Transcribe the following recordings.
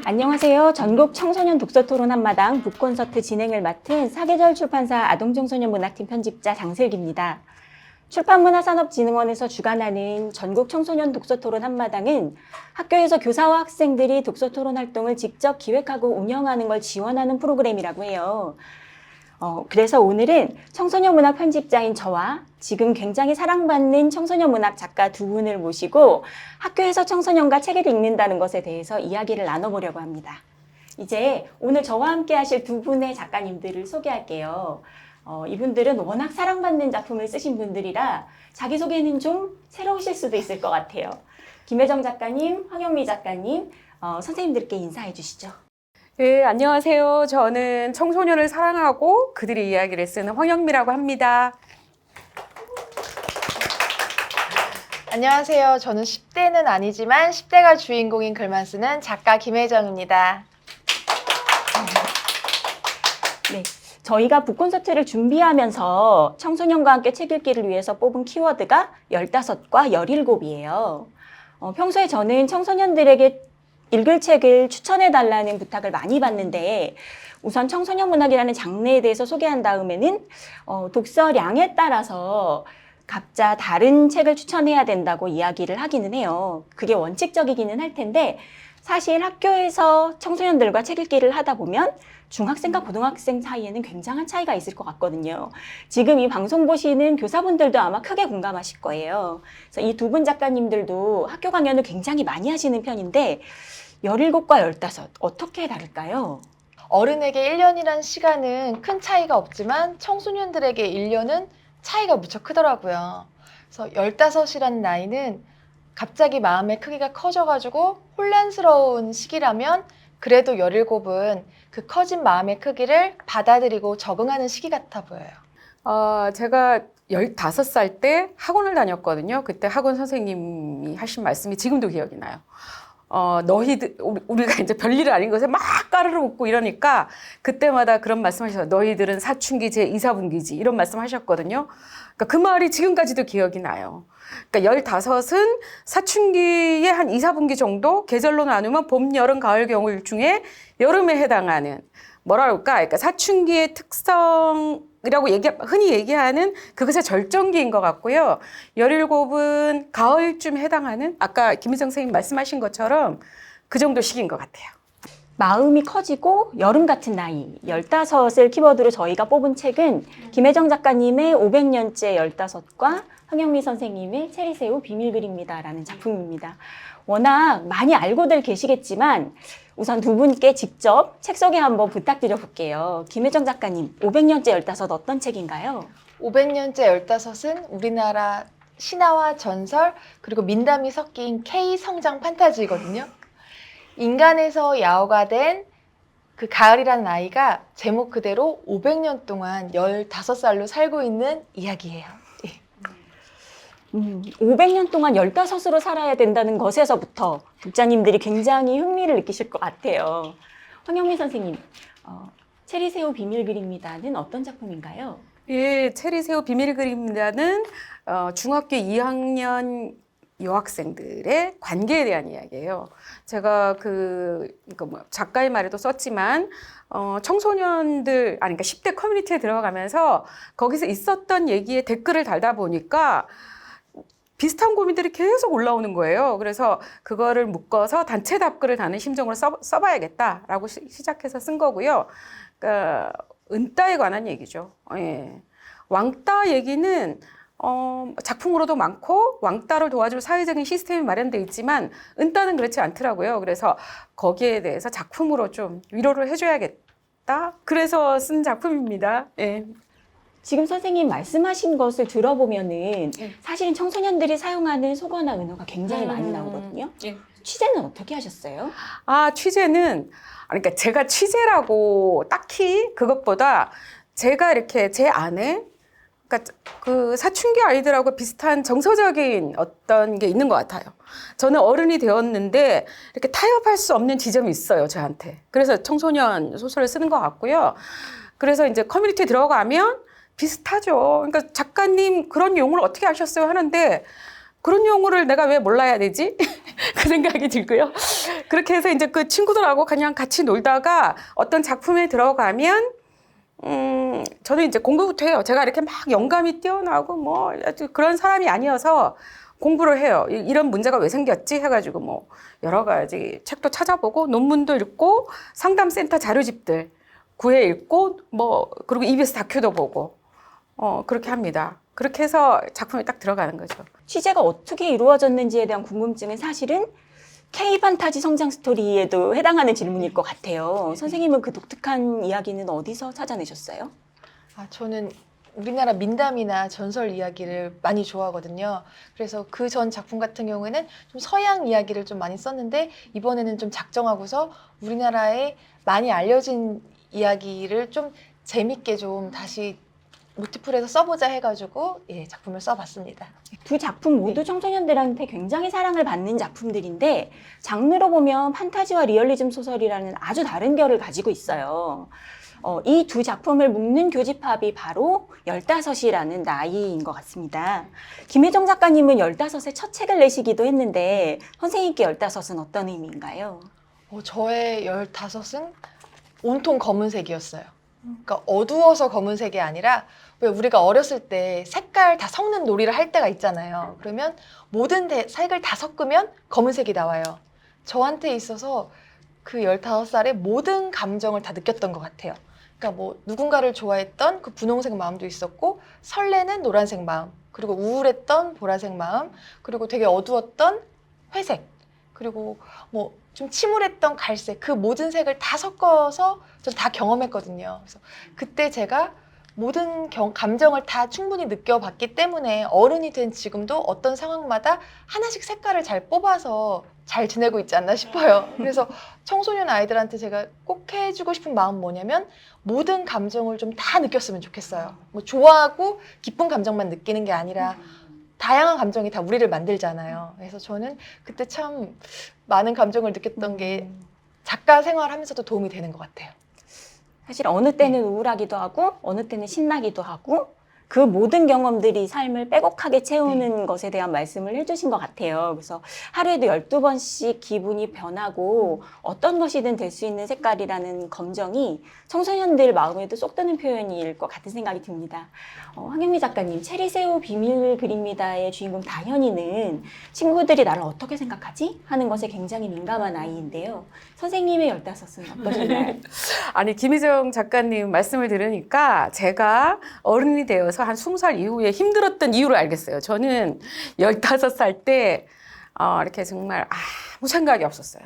안녕하세요. 전국 청소년 독서 토론 한마당 북콘서트 진행을 맡은 사계절 출판사 아동청소년 문학팀 편집자 장슬기입니다. 출판문화산업진흥원에서 주관하는 전국 청소년 독서 토론 한마당은 학교에서 교사와 학생들이 독서 토론 활동을 직접 기획하고 운영하는 걸 지원하는 프로그램이라고 해요. 그래서 오늘은 청소년 문학 편집자인 저와 지금 굉장히 사랑받는 청소년 문학 작가 두 분을 모시고 학교에서 청소년과 책을 읽는다는 것에 대해서 이야기를 나눠보려고 합니다. 이제 오늘 저와 함께 하실 두 분의 작가님들을 소개할게요. 이분들은 워낙 사랑받는 작품을 쓰신 분들이라 자기소개는 좀 새로우실 수도 있을 것 같아요. 김혜정 작가님, 황영미 작가님, 선생님들께 인사해 주시죠. 네, 안녕하세요. 저는 청소년을 사랑하고 그들의 이야기를 쓰는 황영미라고 합니다. 안녕하세요. 저는 10대는 아니지만 10대가 주인공인 글만 쓰는 작가 김혜정입니다. 네, 저희가 북콘서트를 준비하면서 청소년과 함께 책 읽기를 위해서 뽑은 키워드가 15과 17이에요. 평소에 저는 청소년들에게 읽을 책을 추천해달라는 부탁을 많이 받는데 우선 청소년 문학이라는 장르에 대해서 소개한 다음에는 독서량에 따라서 각자 다른 책을 추천해야 된다고 이야기를 하기는 해요. 그게 원칙적이기는 할 텐데 사실 학교에서 청소년들과 책 읽기를 하다 보면 중학생과 고등학생 사이에는 굉장한 차이가 있을 것 같거든요. 지금 이 방송 보시는 교사분들도 아마 크게 공감하실 거예요. 그래서 이 두 분 작가님들도 학교 강연을 굉장히 많이 하시는 편인데 17과 15 어떻게 다를까요? 어른에게 1년이란 시간은 큰 차이가 없지만 청소년들에게 1년은 차이가 무척 크더라고요. 그래서 15이라는 나이는 갑자기 마음의 크기가 커져가지고 혼란스러운 시기라면 그래도 17은 그 커진 마음의 크기를 받아들이고 적응하는 시기 같아 보여요. 제가 15살 때 학원을 다녔거든요. 그때 학원 선생님이 하신 말씀이 지금도 기억이 나요. 너희들, 우리가 이제 별일이 아닌 것에 막 까르르 웃고 이러니까 그때마다 그런 말씀 하셔서 너희들은 사춘기 제2, 4분기지 이런 말씀 하셨거든요. 그러니까 그 말이 지금까지도 기억이 나요. 그러니까 15은 사춘기의 한 2, 4분기 정도 계절로 나누면 봄, 여름, 가을, 겨울 중에 여름에 해당하는 뭐라 그럴까? 그러니까 사춘기의 특성이라고 흔히 얘기하는 그것의 절정기인 것 같고요. 17은 가을쯤 해당하는 아까 김희정 선생님 말씀하신 것처럼 그 정도 시기인 것 같아요. 마음이 커지고 여름 같은 나이 15을 키워드로 저희가 뽑은 책은 김혜정 작가님의 500년째 15과 황영미 선생님의 체리새우 비밀글입니다라는 작품입니다. 워낙 많이 알고들 계시겠지만 우선 두 분께 직접 책 소개 한번 부탁드려 볼게요. 김혜정 작가님, 500년째 15 어떤 책인가요? 500년째 15은 우리나라 신화와 전설 그리고 민담이 섞인 K 성장 판타지거든요. 인간에서 야호가 된 그 가을이라는 아이가 제목 그대로 500년 동안 15살로 살고 있는 이야기예요. 500년 동안 15으로 살아야 된다는 것에서부터 독자님들이 굉장히 흥미를 느끼실 것 같아요. 황영미 선생님, 체리새우 비밀글입니다는 어떤 작품인가요? 예, 체리새우 비밀글입니다는 중학교 2학년 여학생들의 관계에 대한 이야기예요. 제가 작가의 말에도 썼지만, 청소년들, 그러니까 10대 커뮤니티에 들어가면서 거기서 있었던 얘기에 댓글을 달다 보니까 비슷한 고민들이 계속 올라오는 거예요. 그래서 그거를 묶어서 단체 답글을 다는 심정으로 써봐야겠다라고 시작해서 쓴 거고요. 그러니까 은따에 관한 얘기죠. 예. 왕따 얘기는 작품으로도 많고 왕따를 도와줄 사회적인 시스템이 마련되어 있지만 은따는 그렇지 않더라고요. 그래서 거기에 대해서 작품으로 좀 위로를 해줘야겠다. 그래서 쓴 작품입니다. 예. 지금 선생님 말씀하신 것을 들어보면은 사실은 청소년들이 사용하는 속어나 은어가 굉장히 많이 나오거든요. 예. 취재는 어떻게 하셨어요? 취재는, 그러니까 제가 취재라고 딱히 그것보다 제가 이렇게 제 안에, 그러니까 그 사춘기 아이들하고 비슷한 정서적인 어떤 게 있는 것 같아요. 저는 어른이 되었는데 이렇게 타협할 수 없는 지점이 있어요, 저한테. 그래서 청소년 소설을 쓰는 것 같고요. 그래서 이제 커뮤니티에 들어가면 비슷하죠. 그러니까 작가님 그런 용어를 어떻게 아셨어요 하는데 그런 용어를 내가 왜 몰라야 되지? 그 생각이 들고요. 그렇게 해서 이제 그 친구들하고 그냥 같이 놀다가 어떤 작품에 들어가면 저는 이제 공부부터 해요. 제가 이렇게 막 영감이 뛰어나고 뭐 아주 그런 사람이 아니어서 공부를 해요. 이런 문제가 왜 생겼지 해가지고 뭐 여러 가지 책도 찾아보고 논문도 읽고 상담센터 자료집들 구해 읽고 뭐 그리고 EBS 다큐도 보고 그렇게 합니다. 그렇게 해서 작품에 딱 들어가는 거죠. 취재가 어떻게 이루어졌는지에 대한 궁금증은 사실은 K-판타지 성장 스토리에도 해당하는 질문일 것 같아요. 선생님은 그 독특한 이야기는 어디서 찾아내셨어요? 저는 우리나라 민담이나 전설 이야기를 많이 좋아하거든요. 그래서 그 전 작품 같은 경우에는 좀 서양 이야기를 좀 많이 썼는데 이번에는 좀 작정하고서 우리나라에 많이 알려진 이야기를 좀 재밌게 좀 다시 모티프를 해서 써보자 해가지고 작품을 써봤습니다. 두 작품 모두 청소년들한테 굉장히 사랑을 받는 작품들인데 장르로 보면 판타지와 리얼리즘 소설이라는 아주 다른 결을 가지고 있어요. 이 두 작품을 묶는 교집합이 바로 15이라는 나이인 것 같습니다. 김혜정 작가님은 15에 첫 책을 내시기도 했는데 선생님께 15은 어떤 의미인가요? 저의 15은 온통 검은색이었어요. 그러니까 어두워서 검은색이 아니라 왜 우리가 어렸을 때 색깔 다 섞는 놀이를 할 때가 있잖아요. 그러면 모든 색을 다 섞으면 검은색이 나와요. 저한테 있어서 그 15살에 모든 감정을 다 느꼈던 것 같아요. 그러니까 뭐 누군가를 좋아했던 그 분홍색 마음도 있었고 설레는 노란색 마음, 그리고 우울했던 보라색 마음, 그리고 되게 어두웠던 회색, 그리고 뭐 좀 침울했던 갈색, 그 모든 색을 다 섞어서 전 다 경험했거든요. 그래서 그때 제가 모든 감정을 다 충분히 느껴봤기 때문에 어른이 된 지금도 어떤 상황마다 하나씩 색깔을 잘 뽑아서 잘 지내고 있지 않나 싶어요. 그래서 청소년 아이들한테 제가 꼭 해주고 싶은 마음은 뭐냐면 모든 감정을 좀 다 느꼈으면 좋겠어요. 뭐 좋아하고 기쁜 감정만 느끼는 게 아니라 다양한 감정이 다 우리를 만들잖아요. 그래서 저는 그때 참 많은 감정을 느꼈던 게 작가 생활하면서도 도움이 되는 것 같아요. 사실 어느 때는 우울하기도 하고 어느 때는 신나기도 하고 그 모든 경험들이 삶을 빼곡하게 채우는 것에 대한 말씀을 해주신 것 같아요. 그래서 하루에도 12번씩 기분이 변하고 어떤 것이든 될 수 있는 색깔이라는 검정이 청소년들 마음에도 쏙 드는 표현일 것 같은 생각이 듭니다. 황영미 작가님, 체리새우 비밀 그립니다의 주인공 다현이는 친구들이 나를 어떻게 생각하지? 하는 것에 굉장히 민감한 아이인데요. 선생님의 15은 어떠신가요? 아니, 김희정 작가님 말씀을 들으니까 제가 어른이 되어서 한 20살 이후에 힘들었던 이유를 알겠어요. 저는 15살 때 이렇게 정말 아무 생각이 없었어요.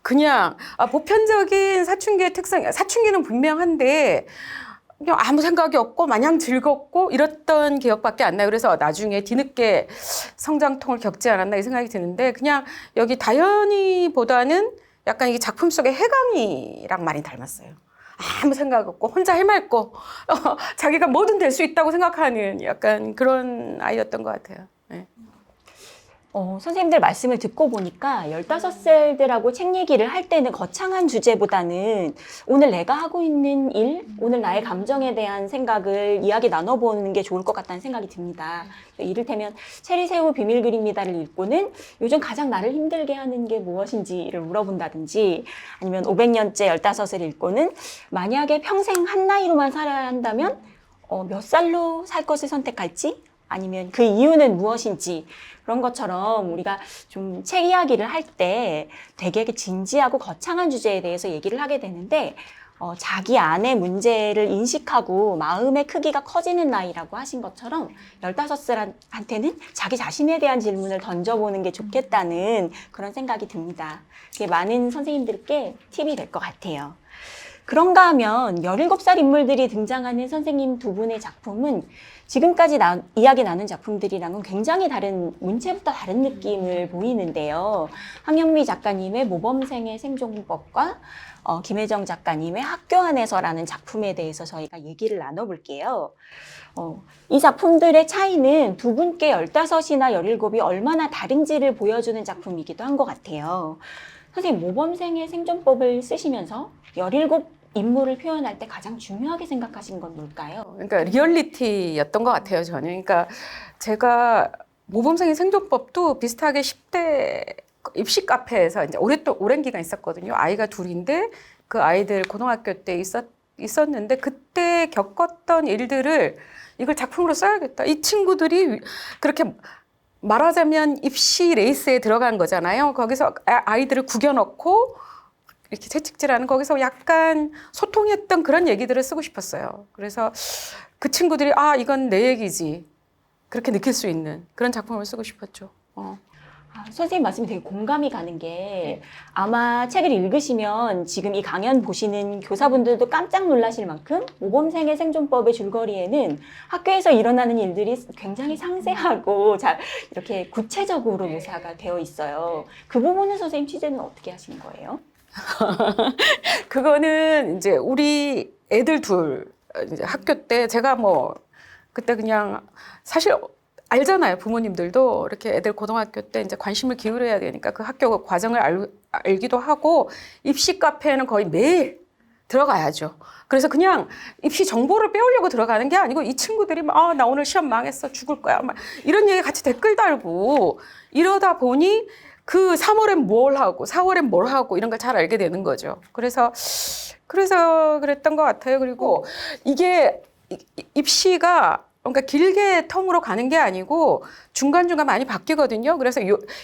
그냥 보편적인 사춘기의 특성, 사춘기는 분명한데 그냥 아무 생각이 없고 마냥 즐겁고 이랬던 기억밖에 안 나요. 그래서 나중에 뒤늦게 성장통을 겪지 않았나 이 생각이 드는데 그냥 여기 다현이보다는 약간 이게 작품 속의 해강이랑 많이 닮았어요. 아무 생각 없고 혼자 해맑고 자기가 뭐든 될 수 있다고 생각하는 약간 그런 아이였던 것 같아요. 네. 선생님들 말씀을 듣고 보니까 15살들하고 책 얘기를 할 때는 거창한 주제보다는 오늘 내가 하고 있는 일, 오늘 나의 감정에 대한 생각을 이야기 나눠보는 게 좋을 것 같다는 생각이 듭니다. 이를테면 체리새우 비밀 그립니다를 읽고는 요즘 가장 나를 힘들게 하는 게 무엇인지를 물어본다든지 아니면 500년째 15을 읽고는 만약에 평생 한 나이로만 살아야 한다면 몇 살로 살 것을 선택할지 아니면 그 이유는 무엇인지 그런 것처럼 우리가 좀 책 이야기를 할 때 되게 진지하고 거창한 주제에 대해서 얘기를 하게 되는데 자기 안의 문제를 인식하고 마음의 크기가 커지는 나이라고 하신 것처럼 15살한테는 자기 자신에 대한 질문을 던져보는 게 좋겠다는 그런 생각이 듭니다. 그게 많은 선생님들께 팁이 될 것 같아요. 그런가 하면 17살 인물들이 등장하는 선생님 두 분의 작품은 지금까지 이야기 나눈 작품들이랑은 굉장히 다른, 문체부터 다른 느낌을 보이는데요. 황영미 작가님의 모범생의 생존법과 김혜정 작가님의 학교 안에서라는 작품에 대해서 저희가 얘기를 나눠볼게요. 이 작품들의 차이는 두 분께 15이나 17이 얼마나 다른지를 보여주는 작품이기도 한 것 같아요. 선생님, 모범생의 생존법을 쓰시면서 17 인물을 표현할 때 가장 중요하게 생각하신 건 뭘까요? 그러니까 리얼리티였던 것 같아요, 저는. 그러니까 제가 모범생의 생존법도 비슷하게 10대 입시 카페에서 이제 오랜 기간 있었거든요. 아이가 둘인데 그 아이들 고등학교 때 있었는데 그때 겪었던 일들을 이걸 작품으로 써야겠다. 이 친구들이 그렇게 말하자면 입시 레이스에 들어간 거잖아요. 거기서 아이들을 구겨넣고 이렇게 채찍질하는 거기서 약간 소통했던 그런 얘기들을 쓰고 싶었어요. 그래서 그 친구들이 이건 내 얘기지. 그렇게 느낄 수 있는 그런 작품을 쓰고 싶었죠. 선생님 말씀이 되게 공감이 가는 게 아마 책을 읽으시면 지금 이 강연 보시는 교사분들도 깜짝 놀라실 만큼 모범생의 생존법의 줄거리에는 학교에서 일어나는 일들이 굉장히 상세하고 이렇게 구체적으로 묘사가 되어 있어요. 그 부분은 선생님 취재는 어떻게 하신 거예요? 그거는 이제 우리 애들 둘 이제 학교 때 제가 뭐 그때 그냥 사실 알잖아요. 부모님들도 이렇게 애들 고등학교 때 이제 관심을 기울여야 되니까 그 학교 과정을 알기도 하고 입시 카페에는 거의 매일 들어가야죠. 그래서 그냥 입시 정보를 빼오려고 들어가는 게 아니고 이 친구들이 막 나 오늘 시험 망했어 죽을 거야 막 이런 얘기 같이 댓글 달고 이러다 보니 그 3월엔 뭘 하고 4월엔 뭘 하고 이런 걸 잘 알게 되는 거죠. 그래서 그랬던 것 같아요. 그리고 이게 입시가 그러니까 길게 텀으로 가는 게 아니고 중간중간 많이 바뀌거든요. 그래서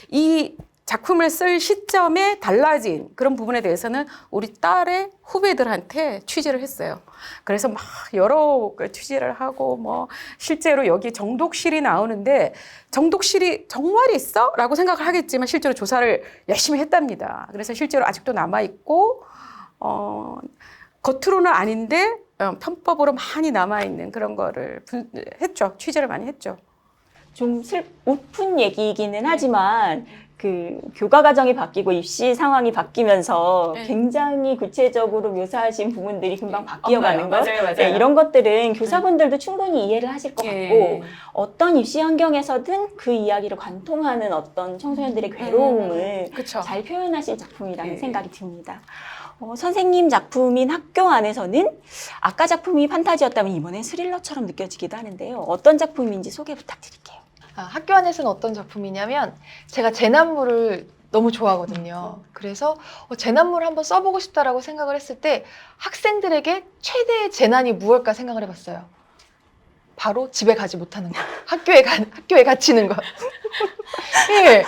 이 작품을 쓸 시점에 달라진 그런 부분에 대해서는 우리 딸의 후배들한테 취재를 했어요. 그래서 막 여러 취재를 하고 뭐 실제로 여기 정독실이 나오는데 정독실이 정말 있어? 라고 생각을 하겠지만 실제로 조사를 열심히 했답니다. 그래서 실제로 아직도 남아있고 겉으로는 아닌데 편법으로 많이 남아있는 그런 거를 했죠. 취재를 많이 했죠. 좀 웃픈 얘기이기는 하지만 그 교과 과정이 바뀌고 입시 상황이 바뀌면서 굉장히 구체적으로 묘사하신 부분들이 금방 바뀌어가는 것. 맞아요. 네, 이런 것들은 교사분들도 충분히 이해를 하실 것 같고 어떤 입시 환경에서든 그 이야기를 관통하는 어떤 청소년들의 괴로움을 그쵸. 잘 표현하신 작품이라는 생각이 듭니다. 선생님 작품인 학교 안에서는 아까 작품이 판타지였다면 이번엔 스릴러처럼 느껴지기도 하는데요. 어떤 작품인지 소개 부탁드릴게요. 학교 안에서는 어떤 작품이냐면 제가 재난물을 너무 좋아하거든요. 그래서 재난물을 한번 써보고 싶다라고 생각을 했을 때 학생들에게 최대의 재난이 무엇일까 생각을 해봤어요. 바로 집에 가지 못하는 거. 학교에 갇히는 거. 예.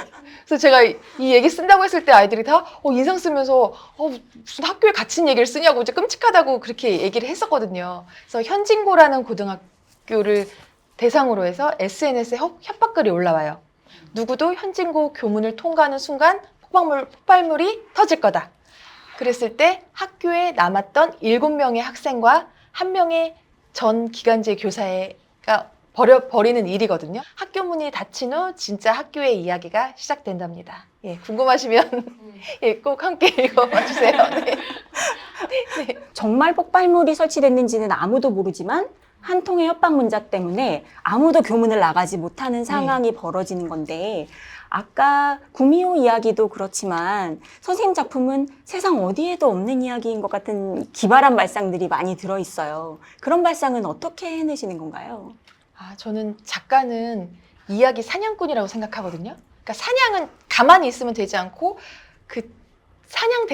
그래서 제가 이 얘기 쓴다고 했을 때 아이들이 다 인상 쓰면서 무슨 학교에 갇힌 얘기를 쓰냐고 이제 끔찍하다고 그렇게 얘기를 했었거든요. 그래서 현진고라는 고등학교를 대상으로 해서 SNS에 협박글이 올라와요. 누구도 현진고 교문을 통과하는 순간 폭발물이 터질 거다. 그랬을 때 학교에 남았던 7명의 학생과 1명의 전 기간제 교사가 버리는 일이거든요. 학교 문이 닫힌 후 진짜 학교의 이야기가 시작된답니다. 예, 궁금하시면 꼭 함께 읽어봐 주세요. 네. 네. 정말 폭발물이 설치됐는지는 아무도 모르지만 한 통의 협박 문자 때문에 아무도 교문을 나가지 못하는 상황이 벌어지는 건데 아까 구미호 이야기도 그렇지만 선생님 작품은 세상 어디에도 없는 이야기인 것 같은 기발한 발상들이 많이 들어있어요. 그런 발상은 어떻게 해내시는 건가요? 저는 작가는 이야기 사냥꾼이라고 생각하거든요. 그러니까 사냥은 가만히 있으면 되지 않고 그 사냥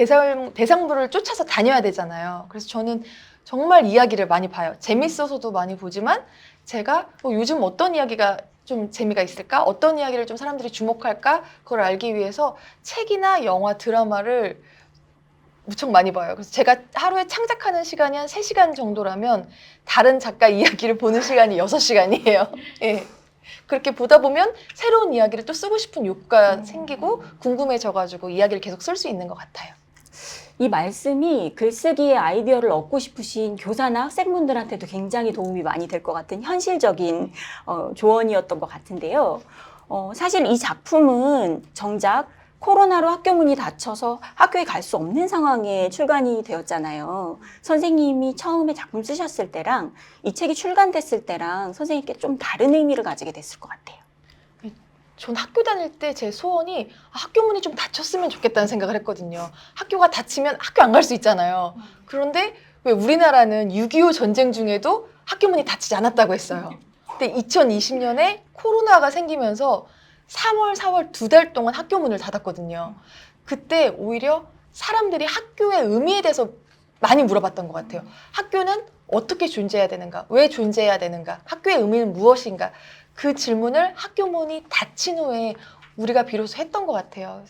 대상물을 쫓아서 다녀야 되잖아요. 그래서 저는 정말 이야기를 많이 봐요. 재밌어서도 많이 보지만 제가 요즘 어떤 이야기가 좀 재미가 있을까? 어떤 이야기를 좀 사람들이 주목할까? 그걸 알기 위해서 책이나 영화, 드라마를 무척 많이 봐요. 그래서 제가 하루에 창작하는 시간이 한 3시간 정도라면 다른 작가 이야기를 보는 시간이 6시간이에요. 예. 그렇게 보다 보면 새로운 이야기를 또 쓰고 싶은 욕구가 생기고 궁금해져가지고 이야기를 계속 쓸 수 있는 것 같아요. 이 말씀이 글쓰기의 아이디어를 얻고 싶으신 교사나 학생분들한테도 굉장히 도움이 많이 될 것 같은 현실적인 조언이었던 것 같은데요. 사실 이 작품은 정작 코로나로 학교 문이 닫혀서 학교에 갈 수 없는 상황에 출간이 되었잖아요. 선생님이 처음에 작품 쓰셨을 때랑 이 책이 출간됐을 때랑 선생님께 좀 다른 의미를 가지게 됐을 것 같아요. 전 학교 다닐 때 제 소원이 학교 문이 좀 닫혔으면 좋겠다는 생각을 했거든요. 학교가 닫히면 학교 안 갈 수 있잖아요. 그런데 왜 우리나라는 6.25 전쟁 중에도 학교 문이 닫히지 않았다고 했어요. 근데 2020년에 코로나가 생기면서 3월, 4월 2달 동안 학교 문을 닫았거든요. 그때 오히려 사람들이 학교의 의미에 대해서 많이 물어봤던 것 같아요. 학교는 어떻게 존재해야 되는가? 왜 존재해야 되는가? 학교의 의미는 무엇인가? 그 질문을 학교 문이 닫힌 후에 우리가 비로소 했던 것 같아요.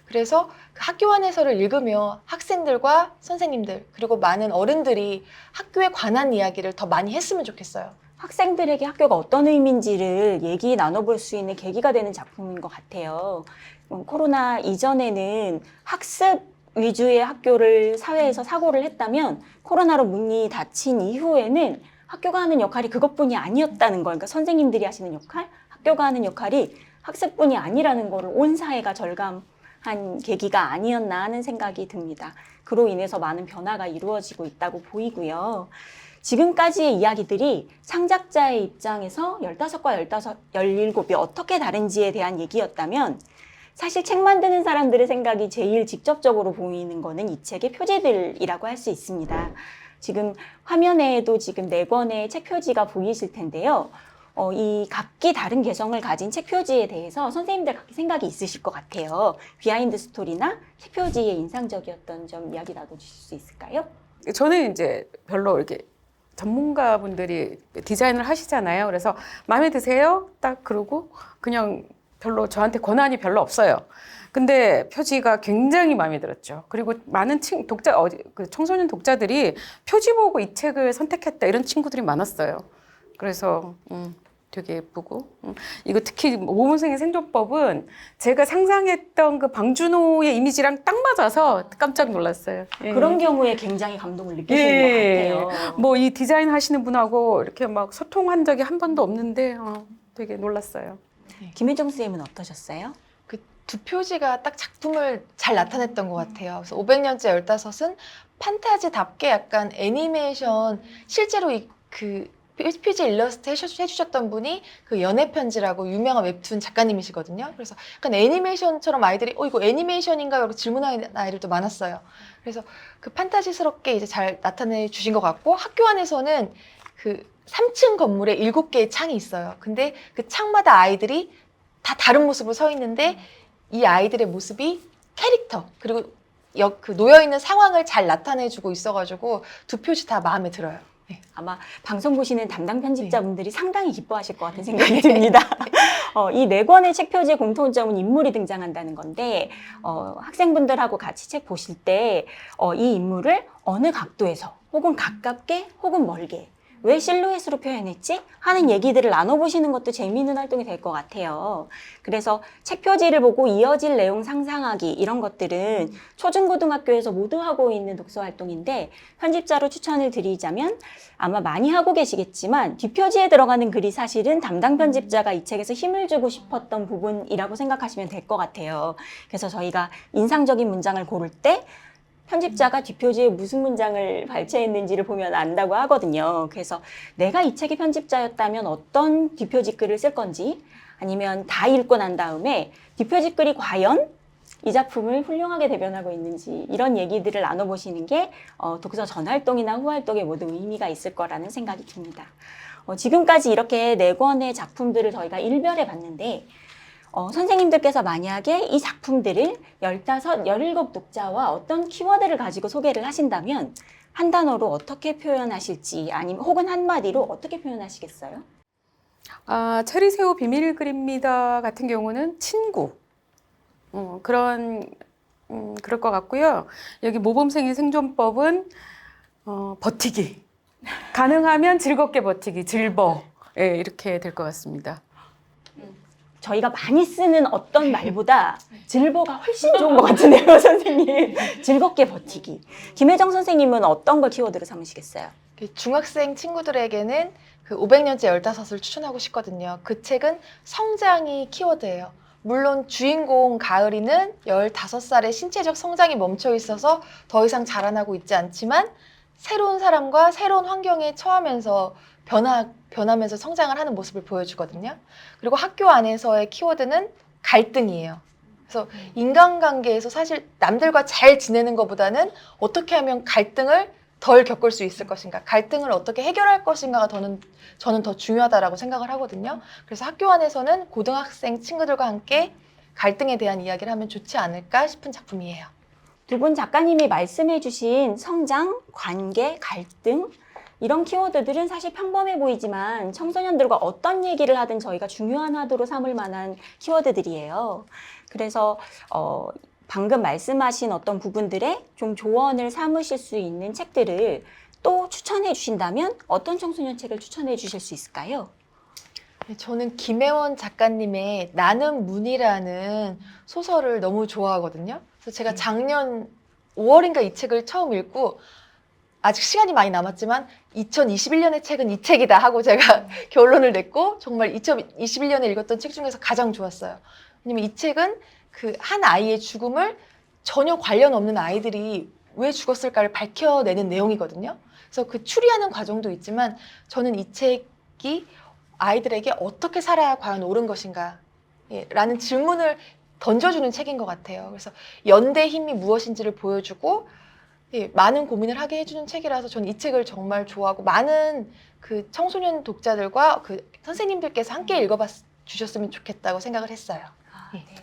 그래서 그 학교 안에서를 읽으며 학생들과 선생님들 그리고 많은 어른들이 학교에 관한 이야기를 더 많이 했으면 좋겠어요. 학생들에게 학교가 어떤 의미인지를 얘기 나눠볼 수 있는 계기가 되는 작품인 것 같아요. 코로나 이전에는 학습 위주의 학교를 사회에서 사고를 했다면 코로나로 문이 닫힌 이후에는 학교가 하는 역할이 그것뿐이 아니었다는 거. 그러니까 선생님들이 하시는 역할, 학교가 하는 역할이 학습뿐이 아니라는 거를 온 사회가 절감한 계기가 아니었나 하는 생각이 듭니다. 그로 인해서 많은 변화가 이루어지고 있다고 보이고요. 지금까지의 이야기들이 창작자의 입장에서 15과 17이 어떻게 다른지에 대한 얘기였다면 사실 책 만드는 사람들의 생각이 제일 직접적으로 보이는 거는 이 책의 표지들이라고 할 수 있습니다. 지금 화면에도 지금 4권의 책 표지가 보이실 텐데요. 이 각기 다른 개성을 가진 책 표지에 대해서 선생님들 각기 생각이 있으실 것 같아요. 비하인드 스토리나 책 표지에 인상적이었던 점 이야기 나눠주실 수 있을까요? 저는 이제 별로 이렇게 전문가분들이 디자인을 하시잖아요. 그래서 마음에 드세요? 딱 그러고 그냥 별로 저한테 권한이 별로 없어요. 근데 표지가 굉장히 마음에 들었죠. 그리고 많은 청소년 독자들이 표지 보고 이 책을 선택했다 이런 친구들이 많았어요. 그래서 되게 예쁘고 이거 특히 모범생의 생존법은 제가 상상했던 그 방준호의 이미지랑 딱 맞아서 깜짝 놀랐어요. 그런 경우에 굉장히 감동을 느끼시는 것 같아요. 뭐 이 디자인 하시는 분하고 이렇게 막 소통한 적이 한 번도 없는데 되게 놀랐어요. 김혜정 선생님은 어떠셨어요? 그 두 표지가 딱 작품을 잘 나타냈던 것 같아요. 그래서 500년째 15은 판타지답게 약간 애니메이션 실제로 그 표지 일러스트 해주셨던 분이 그 연애편지라고 유명한 웹툰 작가님이시거든요. 그래서 약간 애니메이션처럼 아이들이 이거 애니메이션인가요? 라고 질문하는 아이들도 많았어요. 그래서 그 판타지스럽게 이제 잘 나타내 주신 것 같고 학교 안에서는 그 3층 건물에 7개의 창이 있어요. 근데 그 창마다 아이들이 다 다른 모습으로 서 있는데 이 아이들의 모습이 캐릭터 그리고 그 놓여있는 상황을 잘 나타내주고 있어가지고 두 표지 다 마음에 들어요. 네. 아마 방송 보시는 담당 편집자분들이 상당히 기뻐하실 것 같은 생각이 듭니다. 이 4권의 책 표지의 공통점은 인물이 등장한다는 건데 학생분들하고 같이 책 보실 때 이 인물을 어느 각도에서 혹은 가깝게 혹은 멀게 왜 실루엣으로 표현했지? 하는 얘기들을 나눠보시는 것도 재미있는 활동이 될 것 같아요. 그래서 책 표지를 보고 이어질 내용 상상하기 이런 것들은 초중고등학교에서 모두 하고 있는 독서 활동인데 편집자로 추천을 드리자면 아마 많이 하고 계시겠지만 뒷표지에 들어가는 글이 사실은 담당 편집자가 이 책에서 힘을 주고 싶었던 부분이라고 생각하시면 될 것 같아요. 그래서 저희가 인상적인 문장을 고를 때 편집자가 뒷표지에 무슨 문장을 발췌했는지를 보면 안다고 하거든요. 그래서 내가 이 책의 편집자였다면 어떤 뒷표지 글을 쓸 건지 아니면 다 읽고 난 다음에 뒷표지 글이 과연 이 작품을 훌륭하게 대변하고 있는지 이런 얘기들을 나눠보시는 게 독서 전 활동이나 후 활동에 모두 의미가 있을 거라는 생각이 듭니다. 지금까지 이렇게 4권의 작품들을 저희가 일별해 봤는데 선생님들께서 만약에 이 작품들을 15, 17 독자와 어떤 키워드를 가지고 소개를 하신다면 한 단어로 어떻게 표현하실지 아니면 혹은 한마디로 어떻게 표현하시겠어요? 체리새우 비밀 그립니다 같은 경우는 친구 그럴 것 같고요. 여기 모범생의 생존법은 버티기 가능하면 즐겁게 버티기 즐버 이렇게 될 것 같습니다. 저희가 많이 쓰는 어떤 말보다 즐거가 훨씬 좋은 것 같은데요, 선생님. 즐겁게 버티기. 김혜정 선생님은 어떤 걸 키워드로 삼으시겠어요? 중학생 친구들에게는 그 500년째 15을 추천하고 싶거든요. 그 책은 성장이 키워드예요. 물론 주인공 가을이는 15살의 신체적 성장이 멈춰 있어서 더 이상 자라나고 있지 않지만 새로운 사람과 새로운 환경에 처하면서 변하면서 성장을 하는 모습을 보여주거든요. 그리고 학교 안에서의 키워드는 갈등이에요. 그래서 인간관계에서 사실 남들과 잘 지내는 것보다는 어떻게 하면 갈등을 덜 겪을 수 있을 것인가, 갈등을 어떻게 해결할 것인가가 저는 더 중요하다라고 생각을 하거든요. 그래서 학교 안에서는 고등학생 친구들과 함께 갈등에 대한 이야기를 하면 좋지 않을까 싶은 작품이에요. 두 분 작가님이 말씀해주신 성장, 관계, 갈등 이런 키워드들은 사실 평범해 보이지만 청소년들과 어떤 얘기를 하든 저희가 중요한 화두로 삼을 만한 키워드들이에요. 그래서 방금 말씀하신 어떤 부분들에 좀 조언을 삼으실 수 있는 책들을 또 추천해 주신다면 어떤 청소년 책을 추천해 주실 수 있을까요? 저는 김혜원 작가님의 나는 문이라는 소설을 너무 좋아하거든요. 그래서 제가 작년 5월인가 이 책을 처음 읽고 아직 시간이 많이 남았지만 2021년의 책은 이 책이다 하고 제가 결론을 냈고 정말 2021년에 읽었던 책 중에서 가장 좋았어요. 왜냐면 이 책은 그 한 아이의 죽음을 전혀 관련 없는 아이들이 왜 죽었을까를 밝혀내는 내용이거든요. 그래서 그 추리하는 과정도 있지만 저는 이 책이 아이들에게 어떻게 살아야 과연 옳은 것인가 라는 질문을 던져주는 책인 것 같아요. 그래서 연대의 힘이 무엇인지를 보여주고 많은 고민을 하게 해주는 책이라서 저는 이 책을 정말 좋아하고 많은 그 청소년 독자들과 그 선생님들께서 함께 읽어봐 주셨으면 좋겠다고 생각을 했어요.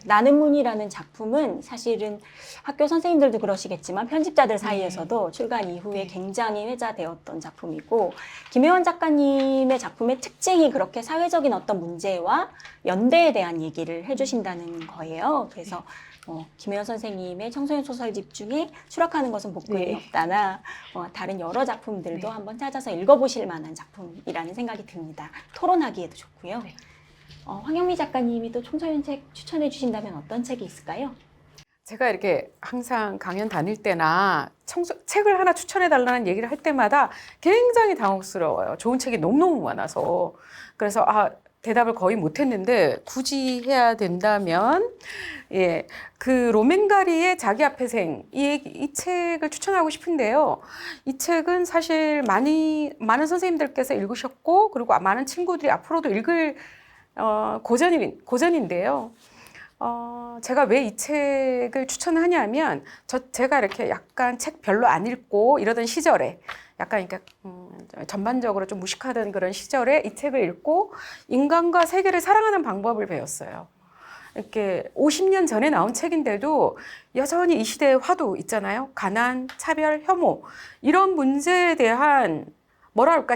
나는 문이라는 작품은 사실은 학교 선생님들도 그러시겠지만 편집자들 사이에서도 출간 이후에 굉장히 회자되었던 작품이고 김혜원 작가님의 작품의 특징이 그렇게 사회적인 어떤 문제와 연대에 대한 얘기를 해주신다는 거예요. 그래서 김혜원 선생님의 청소년 소설집 중에 추락하는 것은 복권이 없다나 다른 여러 작품들도 한번 찾아서 읽어보실 만한 작품이라는 생각이 듭니다. 토론하기에도 좋고요. 황영미 작가님이 또 청소년 책 추천해 주신다면 어떤 책이 있을까요? 제가 이렇게 항상 강연 다닐 때나 책을 하나 추천해 달라는 얘기를 할 때마다 굉장히 당혹스러워요. 좋은 책이 너무너무 많아서. 그래서 대답을 거의 못했는데 굳이 해야 된다면 그 로맨가리의 자기 앞의 생 이 책을 추천하고 싶은데요. 이 책은 사실 많은 선생님들께서 읽으셨고 그리고 많은 친구들이 앞으로도 읽을 고전인데요. 제가 왜 이 책을 추천하냐면 제가 이렇게 약간 책 별로 안 읽고 이러던 시절에 약간 이렇게 전반적으로 좀 무식하던 그런 시절에 이 책을 읽고 인간과 세계를 사랑하는 방법을 배웠어요. 이렇게 50년 전에 나온 책인데도 여전히 이 시대의 화두 있잖아요. 가난, 차별, 혐오 이런 문제에 대한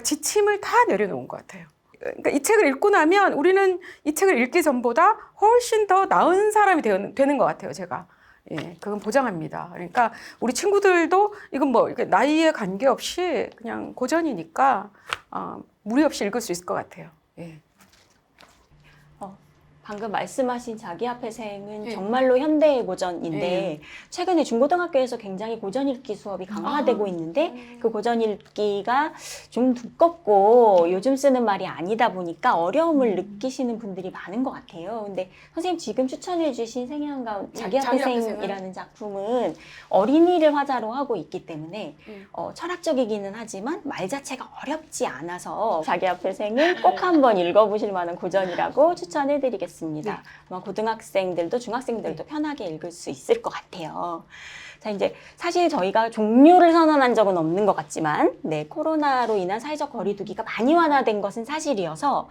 지침을 다 내려놓은 것 같아요. 그러니까 이 책을 읽고 나면 우리는 이 책을 읽기 전보다 훨씬 더 나은 사람이 되는 것 같아요, 제가. 그건 보장합니다. 그러니까 우리 친구들도 이건 이렇게 나이에 관계없이 그냥 고전이니까 무리 없이 읽을 수 있을 것 같아요. 방금 말씀하신 자기 앞의 생은 정말로 현대의 고전인데 최근에 중고등학교에서 굉장히 고전 읽기 수업이 강화되고 있는데 그 고전 읽기가 좀 두껍고 요즘 쓰는 말이 아니다 보니까 어려움을 느끼시는 분들이 많은 것 같아요. 근데 선생님 지금 추천해 주신 생양가운 자기 앞의 생이라는 작품은 어린이를 화자로 하고 있기 때문에 철학적이기는 하지만 말 자체가 어렵지 않아서 자기 앞의 생은 꼭 한번 읽어보실 만한 고전이라고 추천해 드리겠습니다. 아마 고등학생들도 중학생들도 편하게 읽을 수 있을 것 같아요. 자, 이제 사실 저희가 종료를 선언한 적은 없는 것 같지만 코로나로 인한 사회적 거리두기가 많이 완화된 것은 사실이어서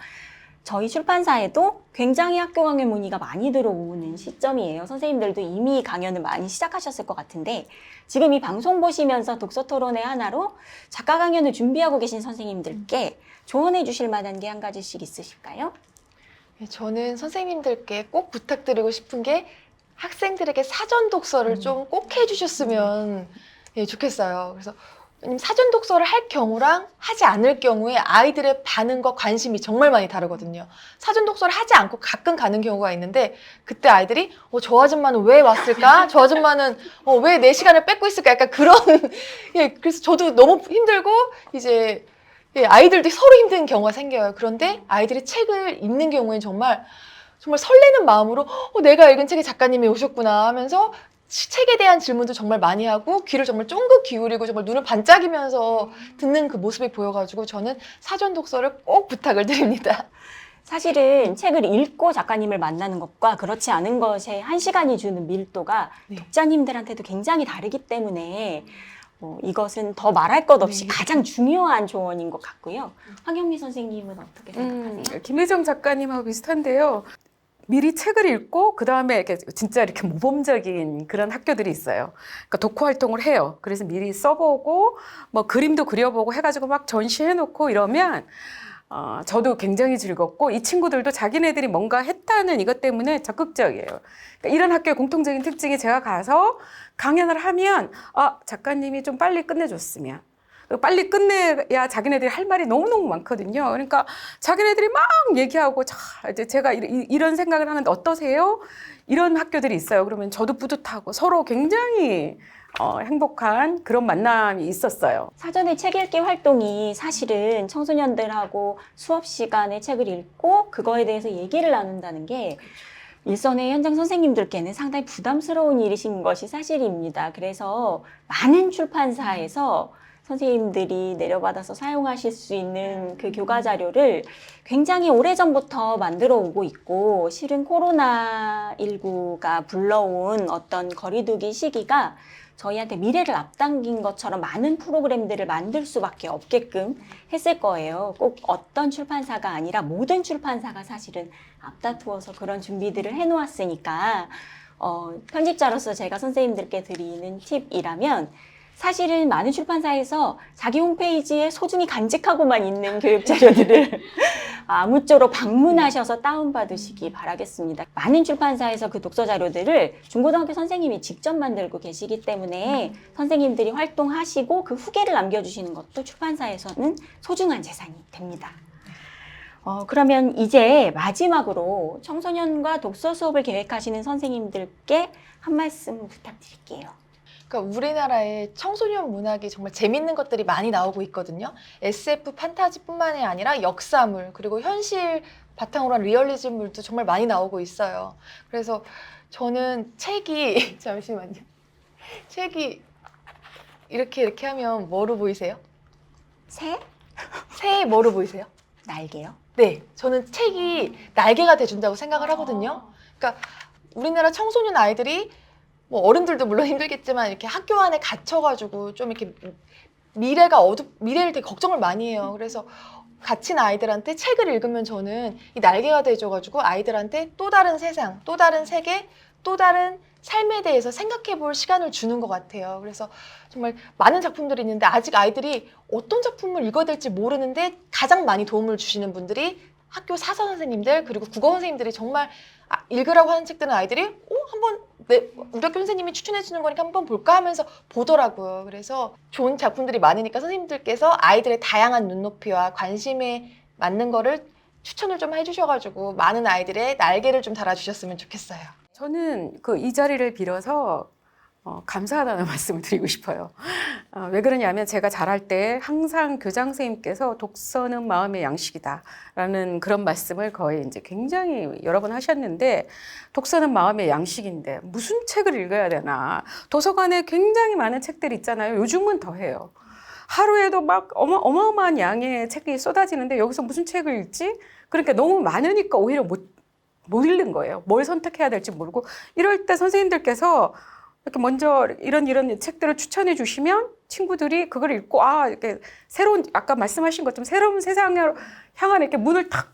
저희 출판사에도 굉장히 학교 강연 문의가 많이 들어오는 시점이에요. 선생님들도 이미 강연을 많이 시작하셨을 것 같은데 지금 이 방송 보시면서 독서 토론회 하나로 작가 강연을 준비하고 계신 선생님들께 조언해 주실 만한 게 한 가지씩 있으실까요? 저는 선생님들께 꼭 부탁드리고 싶은 게 학생들에게 사전 독서를 좀 꼭 해주셨으면 좋겠어요. 그래서 사전 독서를 할 경우랑 하지 않을 경우에 아이들의 반응과 관심이 정말 많이 다르거든요. 사전 독서를 하지 않고 가끔 가는 경우가 있는데 그때 아이들이 저 아줌마는 왜 왔을까? 저 아줌마는 왜 내 시간을 뺏고 있을까? 약간 그런 그래서 저도 너무 힘들고 이제 아이들도 서로 힘든 경우가 생겨요. 그런데 아이들이 책을 읽는 경우에는 정말 설레는 마음으로 내가 읽은 책에 작가님이 오셨구나 하면서 책에 대한 질문도 정말 많이 하고 귀를 정말 쫑긋 기울이고 정말 눈을 반짝이면서 듣는 그 모습이 보여가지고 저는 사전 독서를 꼭 부탁을 드립니다. 사실은 책을 읽고 작가님을 만나는 것과 그렇지 않은 것에 1시간이 주는 밀도가 독자님들한테도 굉장히 다르기 때문에 이것은 더 말할 것 없이 네. 가장 중요한 조언인 것 같고요. 황영미 선생님은 어떻게 생각하세요? 김혜정 작가님하고 비슷한데요. 미리 책을 읽고 그 다음에 이렇게 진짜 이렇게 모범적인 그런 학교들이 있어요. 그러니까 독후 활동을 해요. 그래서 미리 써보고 뭐 그림도 그려보고 해가지고 막 전시해놓고 이러면 저도 굉장히 즐겁고 이 친구들도 자기네들이 뭔가 했다는 이것 때문에 적극적이에요. 그러니까 이런 학교의 공통적인 특징이 제가 가서 강연을 하면 작가님이 좀 빨리 끝내줬으면 빨리 끝내야 자기네들이 할 말이 너무너무 많거든요. 그러니까 자기네들이 막 얘기하고 이제 제가 이런 생각을 하는데 어떠세요? 이런 학교들이 있어요. 그러면 저도 뿌듯하고 서로 굉장히 행복한 그런 만남이 있었어요. 사전에 책 읽기 활동이 사실은 청소년들하고 수업 시간에 책을 읽고 그거에 대해서 얘기를 나눈다는 게 일선의 현장 선생님들께는 상당히 부담스러운 일이신 것이 사실입니다. 그래서 많은 출판사에서 선생님들이 내려받아서 사용하실 수 있는 그 교과 자료를 굉장히 오래전부터 만들어 오고 있고, 실은 코로나19가 불러온 어떤 거리두기 시기가 저희한테 미래를 앞당긴 것처럼 많은 프로그램들을 만들 수밖에 없게끔 했을 거예요. 꼭 어떤 출판사가 아니라 모든 출판사가 사실은 앞다투어서 그런 준비들을 해놓았으니까 편집자로서 제가 선생님들께 드리는 팁이라면 사실은 많은 출판사에서 자기 홈페이지에 소중히 간직하고만 있는 교육 자료들을 아무쪼록 방문하셔서 다운받으시기 바라겠습니다. 많은 출판사에서 그 독서 자료들을 중고등학교 선생님이 직접 만들고 계시기 때문에 선생님들이 활동하시고 그 후기를 남겨주시는 것도 출판사에서는 소중한 재산이 됩니다. 그러면 이제 마지막으로 청소년과 독서 수업을 계획하시는 선생님들께 한 말씀 부탁드릴게요. 그러니까 우리나라에 청소년 문학이 정말 재밌는 것들이 많이 나오고 있거든요. SF 판타지뿐만이 아니라 역사물, 그리고 현실 바탕으로 한 리얼리즘물도 정말 많이 나오고 있어요. 그래서 저는 책이 잠시만요. 책이 이렇게 하면 뭐로 보이세요? 새? 새에 뭐로 보이세요? 날개요? 네, 저는 책이 날개가 돼준다고 생각을 하거든요. 그러니까 우리나라 청소년 아이들이 뭐 어른들도 물론 힘들겠지만 이렇게 학교 안에 갇혀가지고 좀 이렇게 미래를 되게 걱정을 많이 해요. 그래서 갇힌 아이들한테 책을 읽으면 저는 이 날개가 돼줘가지고 아이들한테 또 다른 세상, 또 다른 세계, 또 다른 삶에 대해서 생각해 볼 시간을 주는 것 같아요. 그래서 정말 많은 작품들이 있는데 아직 아이들이 어떤 작품을 읽어야 될지 모르는데 가장 많이 도움을 주시는 분들이 학교 사서 선생님들, 그리고 국어 선생님들이 정말 읽으라고 하는 책들은 아이들이 한번 우리 학교 선생님이 추천해 주는 거니까 한번 볼까 하면서 보더라고요. 그래서 좋은 작품들이 많으니까 선생님들께서 아이들의 다양한 눈높이와 관심에 맞는 거를 추천을 좀 해주셔가지고 많은 아이들의 날개를 좀 달아주셨으면 좋겠어요. 저는 이 자리를 빌어서 감사하다는 말씀을 드리고 싶어요. 왜 그러냐면 제가 자랄 때 항상 교장 선생님께서 독서는 마음의 양식이다라는 그런 말씀을 거의 이제 굉장히 여러 번 하셨는데, 독서는 마음의 양식인데 무슨 책을 읽어야 되나. 도서관에 굉장히 많은 책들이 있잖아요. 요즘은 더 해요. 하루에도 막 어마어마한 양의 책이 쏟아지는데 여기서 무슨 책을 읽지? 그러니까 너무 많으니까 오히려 못 읽는 거예요. 뭘 선택해야 될지 모르고. 이럴 때 선생님들께서 이렇게 먼저 이런 책들을 추천해 주시면 친구들이 그걸 읽고 이렇게 새로운, 아까 말씀하신 것처럼 새로운 세상을 향한 이렇게 문을 탁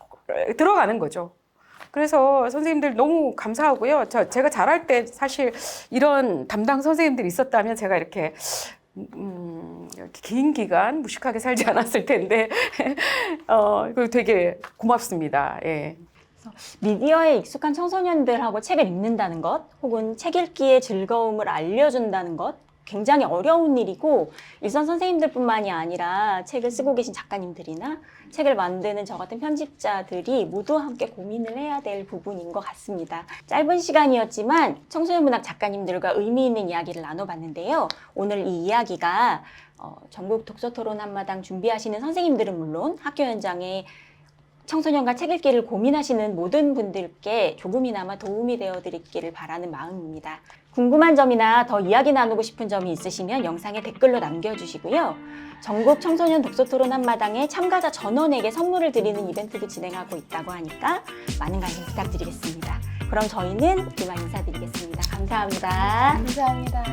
들어가는 거죠. 그래서 선생님들 너무 감사하고요. 제가 자랄 때 사실 이런 담당 선생님들이 있었다면 제가 이렇게 긴 기간 무식하게 살지 않았을 텐데 되게 고맙습니다. 예. 미디어에 익숙한 청소년들하고 책을 읽는다는 것, 혹은 책 읽기의 즐거움을 알려준다는 것, 굉장히 어려운 일이고, 일선 선생님들뿐만이 아니라 책을 쓰고 계신 작가님들이나 책을 만드는 저 같은 편집자들이 모두 함께 고민을 해야 될 부분인 것 같습니다. 짧은 시간이었지만 청소년 문학 작가님들과 의미 있는 이야기를 나눠봤는데요. 오늘 이 이야기가 전국 독서토론 한마당 준비하시는 선생님들은 물론 학교 현장에 청소년과 책 읽기를 고민하시는 모든 분들께 조금이나마 도움이 되어드리기를 바라는 마음입니다. 궁금한 점이나 더 이야기 나누고 싶은 점이 있으시면 영상에 댓글로 남겨주시고요. 전국 청소년 독서토론 한마당에 참가자 전원에게 선물을 드리는 이벤트도 진행하고 있다고 하니까 많은 관심 부탁드리겠습니다. 그럼 저희는 이만 인사드리겠습니다. 감사합니다. 감사합니다.